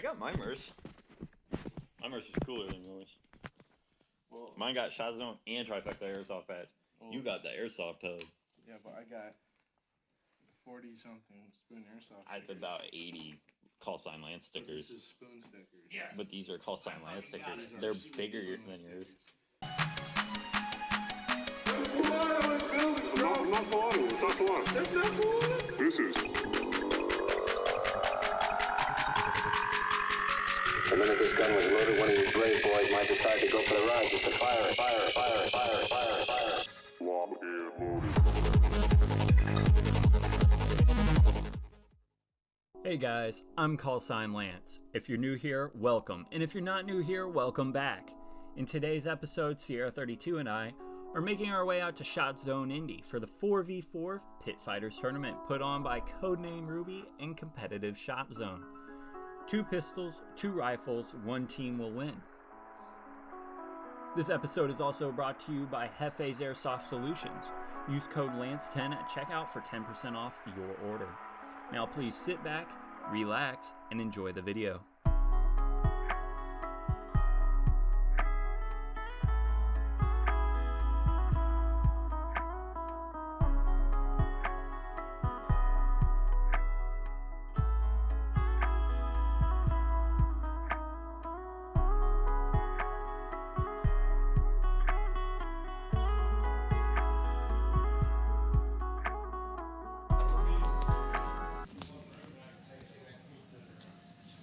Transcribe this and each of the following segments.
got my Merce. My Merce is cooler than yours. Well, mine got Shotzone and Trifecta Airsoft patch. Oh. You got the Airsoft hub. Yeah, but I got 40-something Spoon Airsoft stickers. That's about 80 call sign Lance stickers. But this is Spoon stickers. Yes. But these are call sign Lance stickers. These are They're Spoon bigger stickers. than yours. Not the one. It's not the one. That's not the one. This is. The minute this gun was loaded, one of you brave boys might decide to go for the ride just to fire. Lob and loaded. Hey guys, I'm Callsign Lance. If you're new here, welcome. And if you're not new here, welcome back. In today's episode, Sierra 32 and I are making our way out to Shotzone Indy for the 4v4 Pit Fighters tournament put on by Codename Ruby and Competitive Shot Zone. 2 pistols, 2 rifles, 1 team will win. This episode is also brought to you by Hefe's Airsoft Solutions. Use code LANCE10 at checkout for 10% off your order. Now please sit back, relax, and enjoy the video.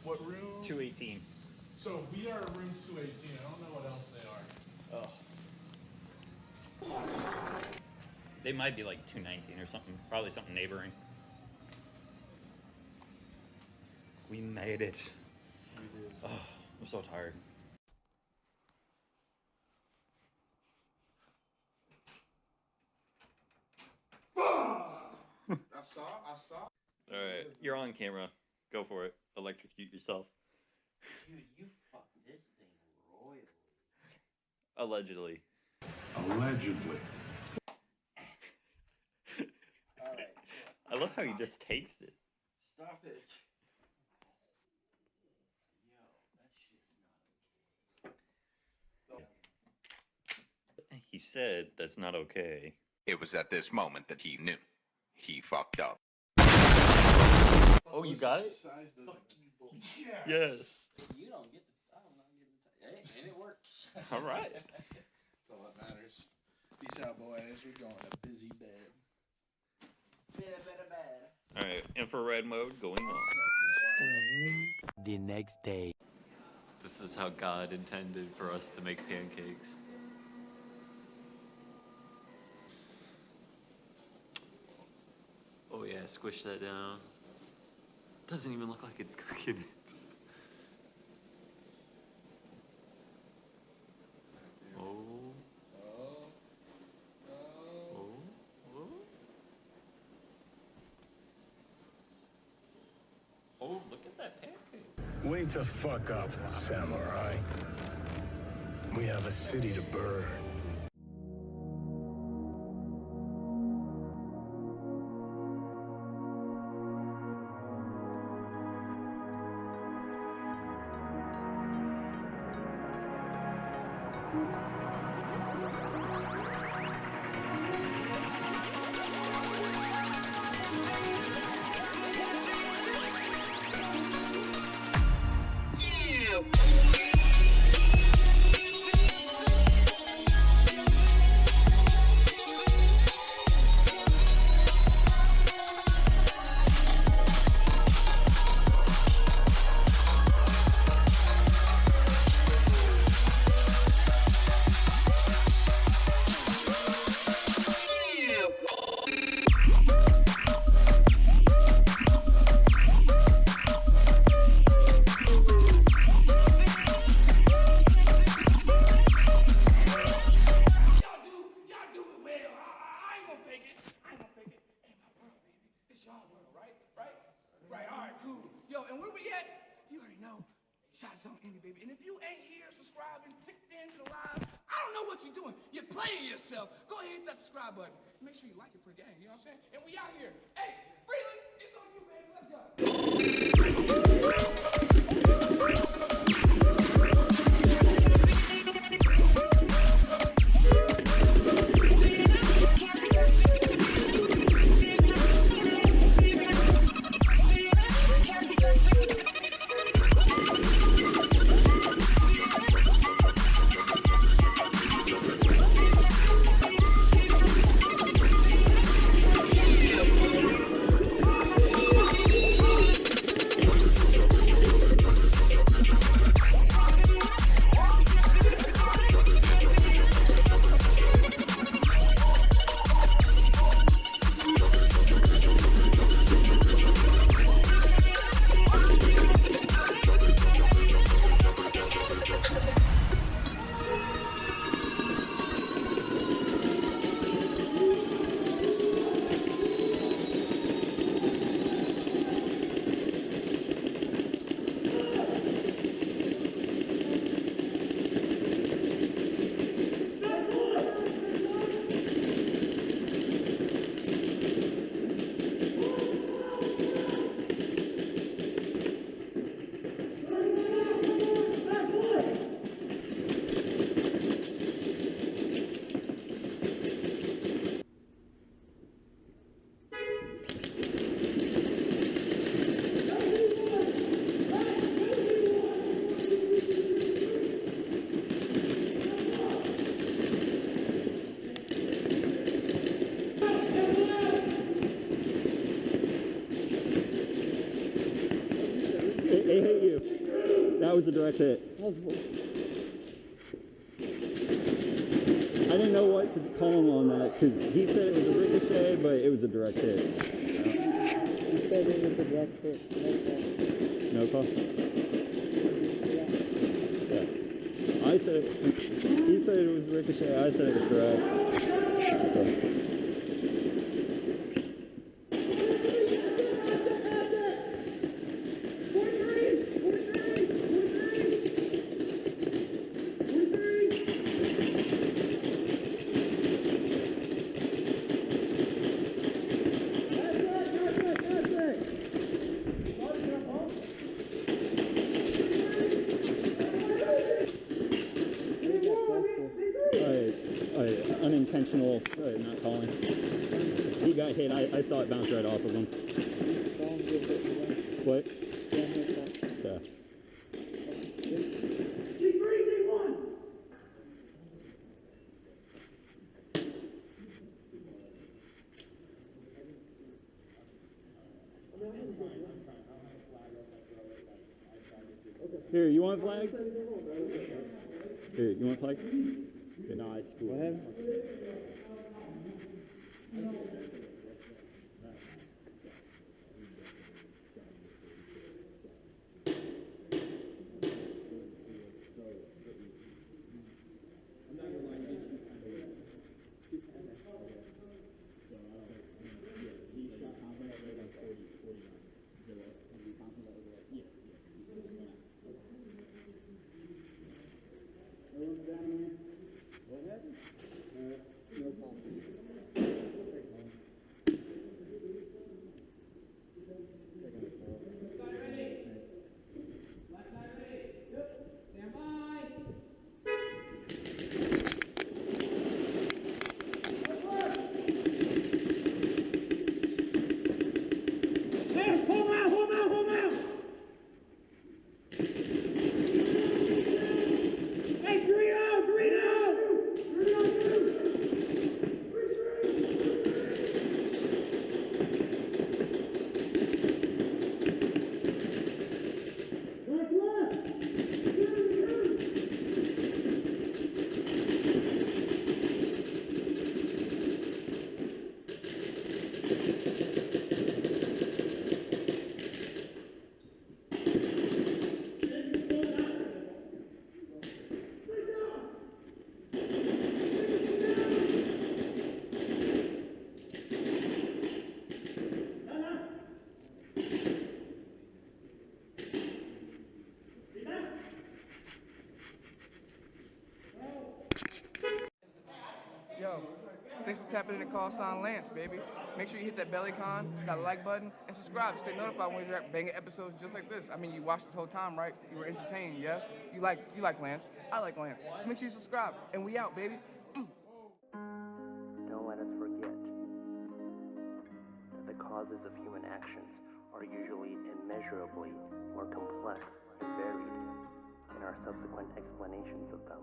What room? 218. So we are room 218. I don't know what else they are. Oh. They might be like 219 or something. Probably something neighboring. We made it. We did. Oh, I'm so tired. I saw. Alright, you're on camera. Go for it. Electrocute yourself. Dude, you fucked this thing royally. Allegedly. Allegedly. Alright, I love how he just takes it. Stop it. yo, that's just not okay. He said that's not okay. It was at this moment that he knew. He fucked up. Oh, you got it? Size doesn't. Fuck you, bull. Yes. You don't get the. I don't know. Hey, and it works. Alright. That's all that matters. Peace out, boys. We're going to busy bed. Bad. Alright, infrared mode going on. The next day. This is how God intended for us to make pancakes. Oh yeah, squish that down. Doesn't even look like it's cooking it. Oh. Oh, look at that pancake. Wake the fuck up, samurai. We have a city to burn. Shotzone Indy, baby. And if you ain't here subscribing, ticked into the live, I don't know what you're doing. You're playing yourself. Go ahead and hit that subscribe button. Make sure you like it for the game, you know what I'm saying? And we out here. Hey, Freeland, it's on you, baby. Let's go. It hit you. That was a direct hit. I didn't know what to call him on that because he said it was a ricochet, but it was a direct hit. He said it was a direct hit. No call? Yeah. I said he said it was ricochet, I said it was direct. Okay. Unintentional, not calling. He got hit. I saw it bounce right off of him. What? Yeah. Here, you want flags? Here, you want flags? No, it's cool. Go ahead. Yo, thanks for tapping in the call sign Lance, baby. Make sure you hit that belly con, that like button, and subscribe to stay notified when we drop banging episodes just like this. I mean, you watched this whole time, right? You were entertained, yeah? You like Lance. I like Lance. So make sure you subscribe, and we out, baby. Don't let us forget that the causes of human actions are usually immeasurably more complex and varied in our subsequent explanations of them.